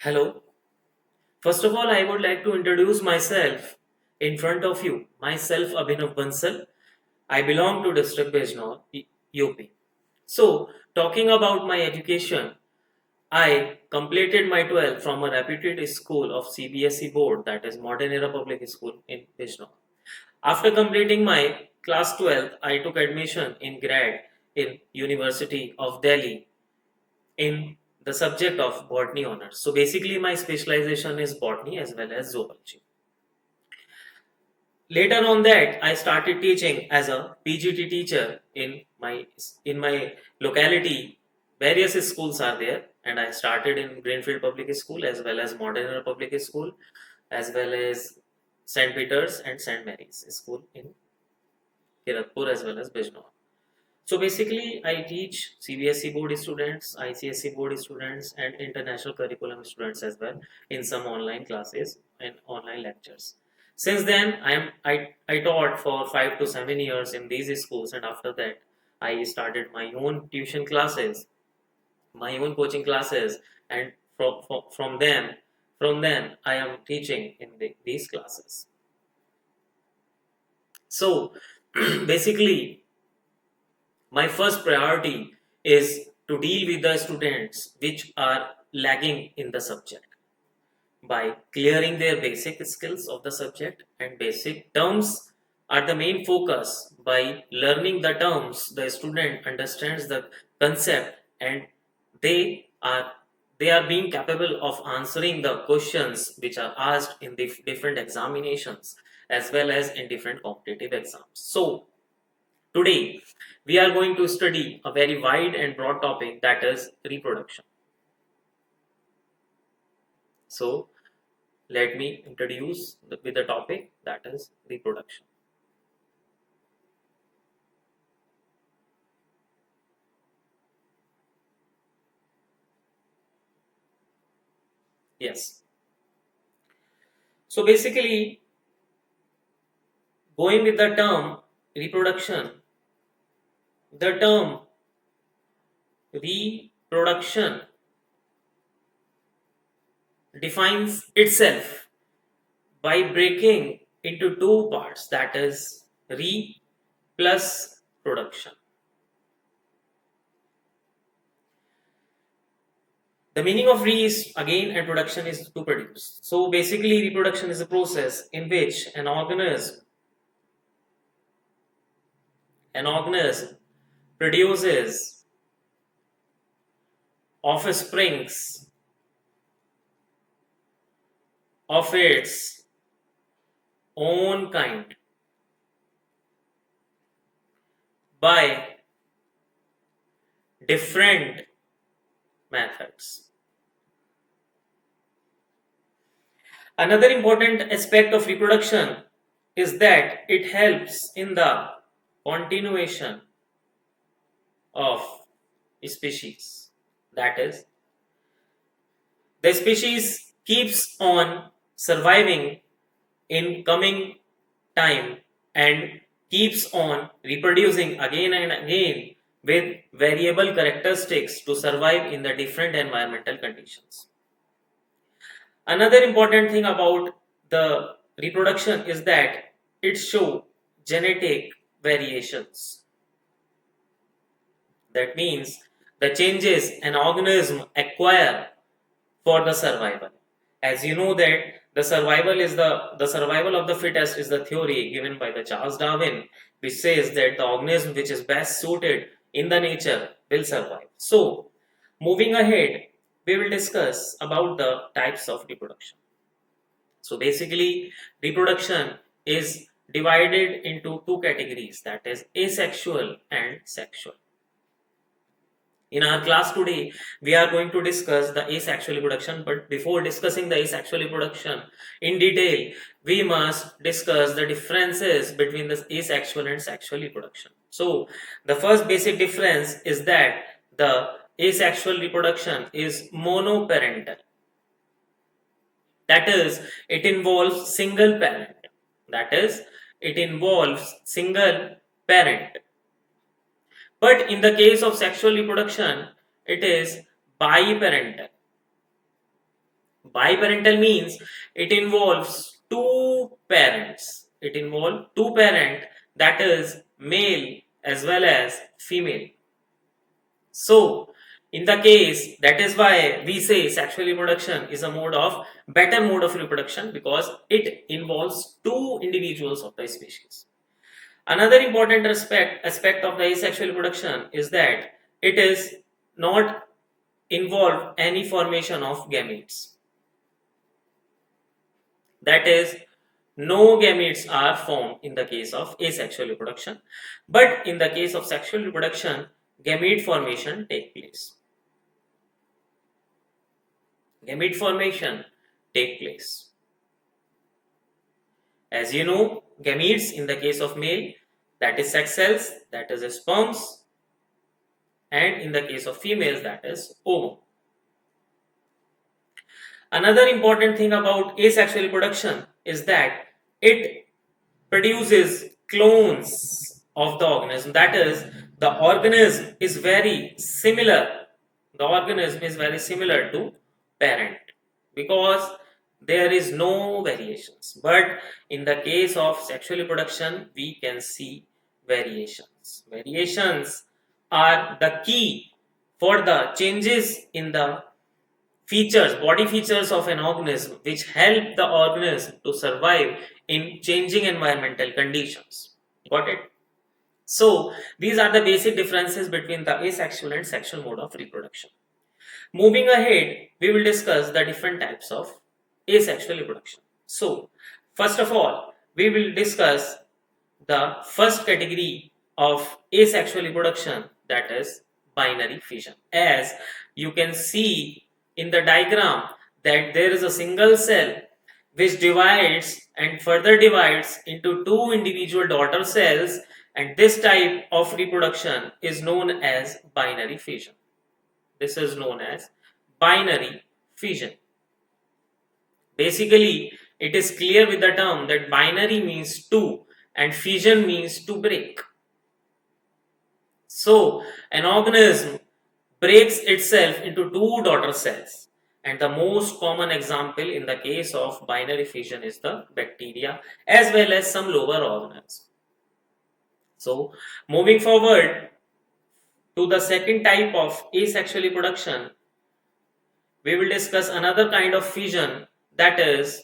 Hello. First of all, I would like to introduce myself in front of you. Myself, Abhinav Bansal. I belong to District Bijnor, UP. So, talking about my education, I completed my 12th from a reputed school of CBSE board, that is Modern Era Public School in Bijnor. After completing my class 12th, I took admission in grad in University of Delhi in the subject of botany honors. So basically my specialization is botany as well as zoology. Later on that I started teaching as a PGT teacher in my locality. Various schools are there and I started in Greenfield Public School as well as Modern Public School as well as St. Peter's and St. Mary's School in Kiratpur as well as Bijnor. So basically, I teach CBSE board students, ICSE board students, and international curriculum students as well in some online classes and online lectures. Since then, I taught for 5 to 7 years in these schools, and after that, I started my own tuition classes, my own coaching classes, and from them, from then, I am teaching in these classes. So basically, my first priority is to deal with the students which are lagging in the subject by clearing their basic skills of the subject, and basic terms are the main focus. By learning the terms, the student understands the concept and they are they are being capable of answering the questions which are asked in the different examinations as well as in different competitive exams. So today, we are going to study a very wide and broad topic, that is reproduction. So, let me introduce with the topic, that is reproduction. Yes. So, basically, going with the term reproduction, the term reproduction defines itself by breaking into two parts, that is re plus production. The meaning of re is again and production is to produce. So basically reproduction is a process in which an organism produces offsprings of its own kind by different methods. Another important aspect of reproduction is that it helps in the continuation of species. That is, the species keeps on surviving in coming time and keeps on reproducing again and again with variable characteristics to survive in the different environmental conditions. Another important thing about the reproduction is that it shows genetic variations. That means the changes an organism acquire for the survival. As you know that the survival of the fittest is the theory given by the Charles Darwin, which says that the organism which is best suited in the nature will survive. So, moving ahead, we will discuss about the types of reproduction. So basically, reproduction is divided into two categories, that is asexual and sexual. In our class today, we are going to discuss the asexual reproduction, but before discussing the asexual reproduction in detail, we must discuss the differences between the asexual and sexual reproduction. So, the first basic difference is that the asexual reproduction is monoparental. That is, it involves single parent. That is, it involves single parent. But in the case of sexual reproduction, it is biparental. Biparental means it involves two parents. It involves two parents, that is male as well as female. So, in the case, that is why we say sexual reproduction is a better mode of reproduction, because it involves two individuals of the species. Another important aspect of the asexual reproduction is that it is not involve any formation of gametes. That is, no gametes are formed in the case of asexual reproduction, but in the case of sexual reproduction, gamete formation take place. Gamete formation take place. As you know, gametes in the case of male, that is sex cells, that is sperms, and in the case of females, that is ovum. Another important thing about asexual reproduction is that it produces clones of the organism. That is, the organism is very similar. The organism is very similar to parent, because there is no variations. But in the case of sexual reproduction, we can see variations. Variations are the key for the changes in the body features of an organism, which help the organism to survive in changing environmental conditions. Got it? So, these are the basic differences between the asexual and sexual mode of reproduction. Moving ahead, we will discuss the different types of asexual reproduction. So, first of all, we will discuss the first category of asexual reproduction, that is binary fission. As you can see in the diagram, that there is a single cell which divides and further divides into two individual daughter cells, and this type of reproduction is known as binary fission. This is known as binary fission. Basically, it is clear with the term that binary means two and fission means to break. So, an organism breaks itself into two daughter cells, and the most common example in the case of binary fission is the bacteria as well as some lower organisms. So, moving forward to the second type of asexual reproduction, we will discuss another kind of fission, that is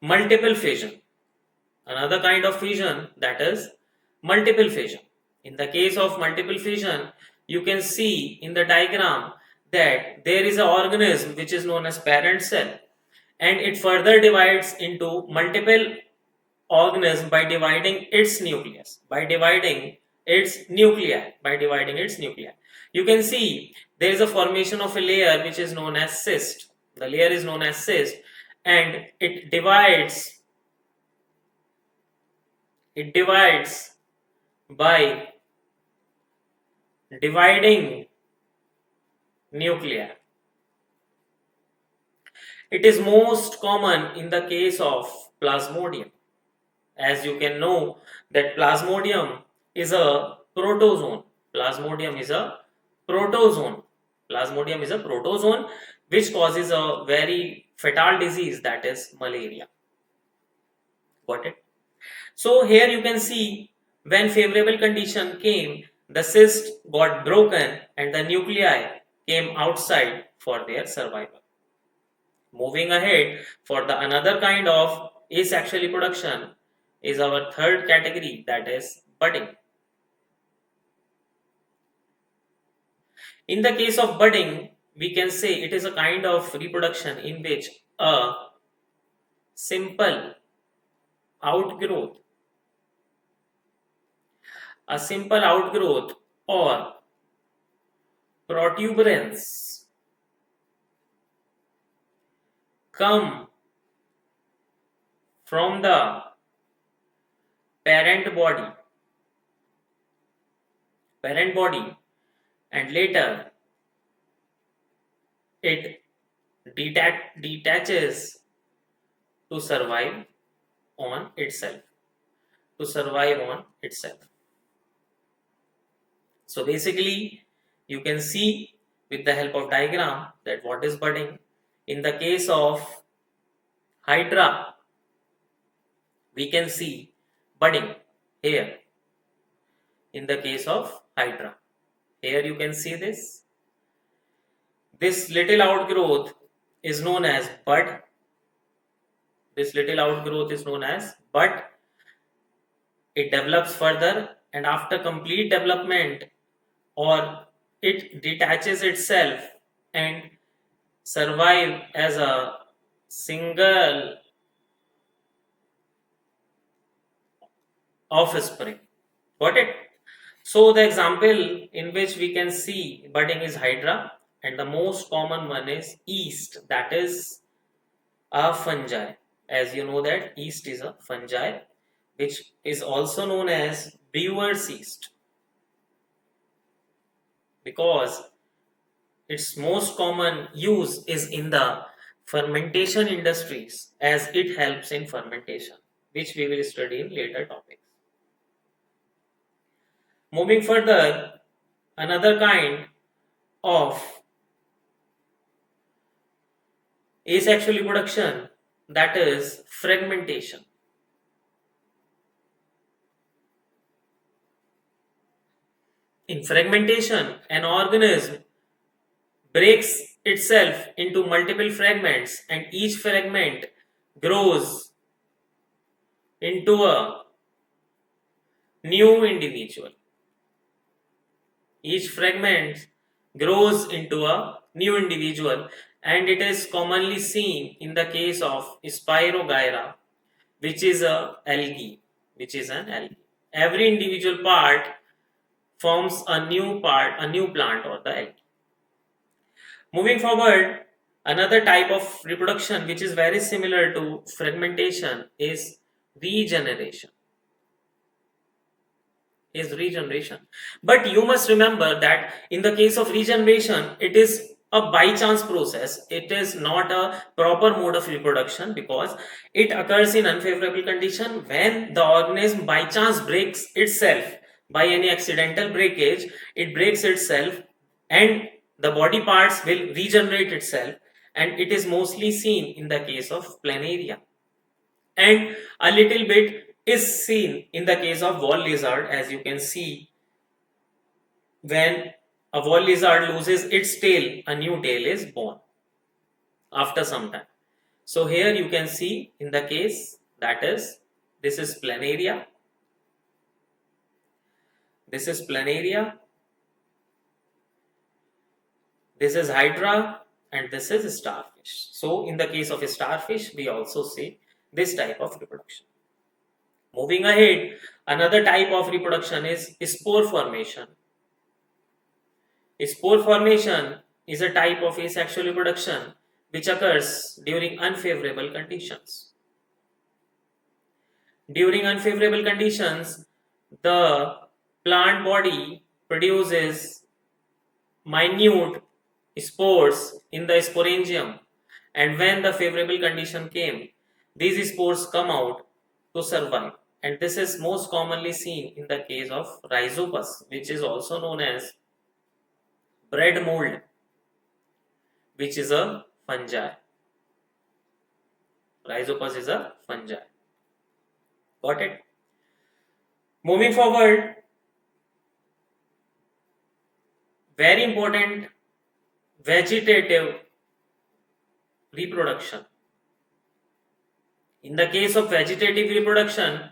multiple fission. Another kind of fission, that is multiple fission. In the case of multiple fission, you can see in the diagram that there is an organism which is known as parent cell, and it further divides into multiple organisms by dividing its nucleus, by dividing its nuclei. You can see there is a formation of a layer which is known as cyst. The layer is known as cyst, and it divides by dividing nuclei. It is most common in the case of plasmodium. As you can know that plasmodium is a protozoan. Plasmodium is a protozoan. Which causes a very fatal disease, that is malaria. Got it? So here you can see, when favorable condition came, the cyst got broken and the nuclei came outside for their survival. Moving ahead, for the another kind of asexual reproduction is our third category, that is budding. In the case of budding, we can say it is a kind of reproduction in which a simple outgrowth or protuberance come from the parent body, and later it detaches to survive on itself. So basically, you can see with the help of diagram that what is budding. In the case of Hydra, we can see budding here. In the case of Hydra, here you can see this. This little outgrowth is known as bud. This little outgrowth is known as bud. It develops further, and after complete development, or it detaches itself and survive as a single offspring. Got it? So the example in which we can see budding is Hydra, and the most common one is yeast, that is a fungi. As you know that yeast is a fungi, which is also known as brewer's yeast, because its most common use is in the fermentation industries, as it helps in fermentation, which we will study in later topics. Moving further, another kind of asexual reproduction, that is fragmentation. In fragmentation, an organism breaks itself into multiple fragments, and each fragment grows into a new individual. Each fragment grows into a new individual, and it is commonly seen in the case of Spirogyra, which is a algae, which is an algae. Every individual part forms a new plant or the algae. Moving forward, another type of reproduction which is very similar to fragmentation is regeneration. But you must remember that in the case of regeneration, it is a by chance process. It is not a proper mode of reproduction, because it occurs in unfavorable condition when the organism by chance breaks itself. By any accidental breakage, it breaks itself, and the body parts will regenerate itself, and it is mostly seen in the case of planaria, and a little bit is seen in the case of wall lizard. As you can see, when a wall lizard loses its tail, a new tail is born after some time. So here you can see in the case, that is, this is planaria, this is planaria, this is hydra, and this is starfish. So in the case of a starfish, we also see this type of reproduction. Moving ahead, another type of reproduction is spore formation. Spore formation is a type of asexual reproduction which occurs during unfavorable conditions. During unfavorable conditions, the plant body produces minute spores in the sporangium, and when the favorable condition came, these spores come out to survive, and this is most commonly seen in the case of rhizopus, which is also known as bread mold, which is a fungi. Rhizopus is a fungi. Got it? Moving forward, very important, vegetative reproduction. In the case of vegetative reproduction,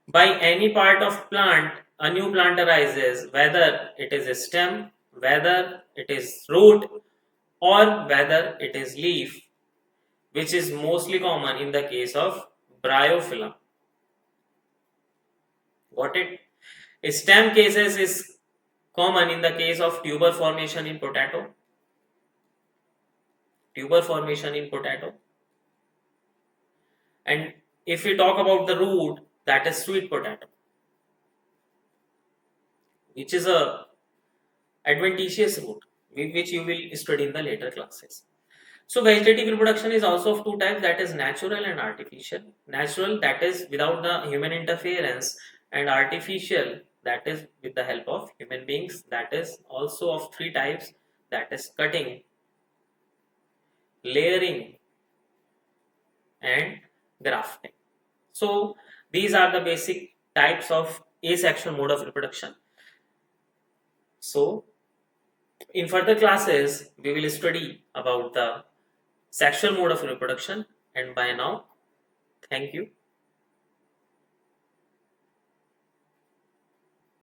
by any part of plant, a new plant arises, whether it is a stem, whether it is root, or whether it is leaf, which is mostly common in the case of bryophyllum. Got it? Stem cases is common in the case of tuber formation in potato. Tuber formation in potato. And if we talk about the root, that is sweet potato, which is a adventitious root, which you will study in the later classes. So vegetative reproduction is also of two types, that is natural and artificial. Natural, that is without the human interference, and artificial, that is with the help of human beings, that is also of three types, that is cutting, layering, and grafting. So these are the basic types of asexual mode of reproduction. So in further classes, we will study about the sexual mode of reproduction. And by now, thank you.